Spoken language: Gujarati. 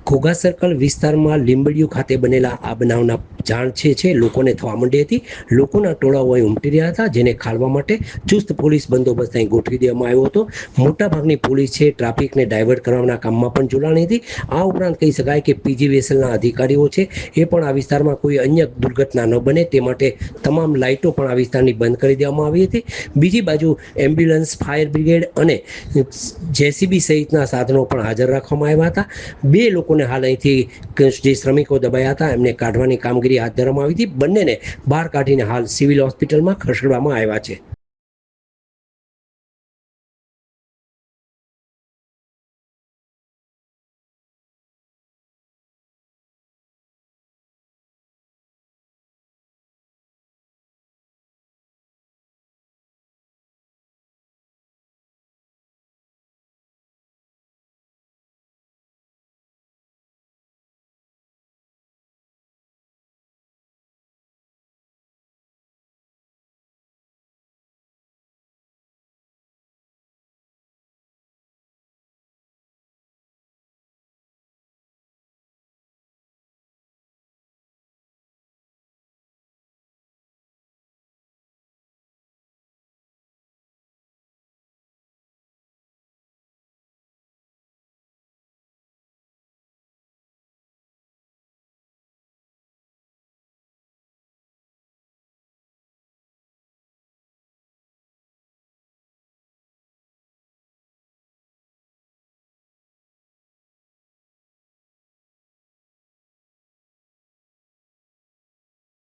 ઘોઘા સર્કલ વિસ્તારમાં લીંબડિયું ખાતે બનેલા આ બનાવના જાણ છે લોકોને થવા માંડી હતી. લોકોના ટોળાઓ અહીં ઉમટી રહ્યા હતા, જેને ખાળવા માટે ચુસ્ત પોલીસ બંદોબસ્ત અહીં ગોઠવી દેવામાં આવ્યો હતો. મોટાભાગની પોલીસ છે ટ્રાફિકને ડાયવર્ટ કરવાના કામમાં પણ જોડાણી હતી. આ ઉપરાંત કહી શકાય કે પીજીવીએસએલના અધિકારીઓ છે એ પણ આ વિસ્તારમાં કોઈ અન્ય દુર્ઘટના ન બને તે માટે તમામ લાઇટો પણ આ વિસ્તારની બંધ કરી દેવામાં આવી હતી. બીજી બાજુ એમ્બ્યુલન્સ, ફાયર બ્રિગેડ અને જેસીબી સહિતના સાધનો પણ હાજર રાખવામાં આવ્યા હતા. 2 લોકોને હાલ અહીંથી જે શ્રમિકો દબાયા હતા એમને કાઢવાની કામગીરી હાથ ધરવામાં આવી હતી. બંનેને બહાર કાઢીને હાલ સિવિલ હોસ્પિટલમાં ખસેડવામાં આવ્યા છે.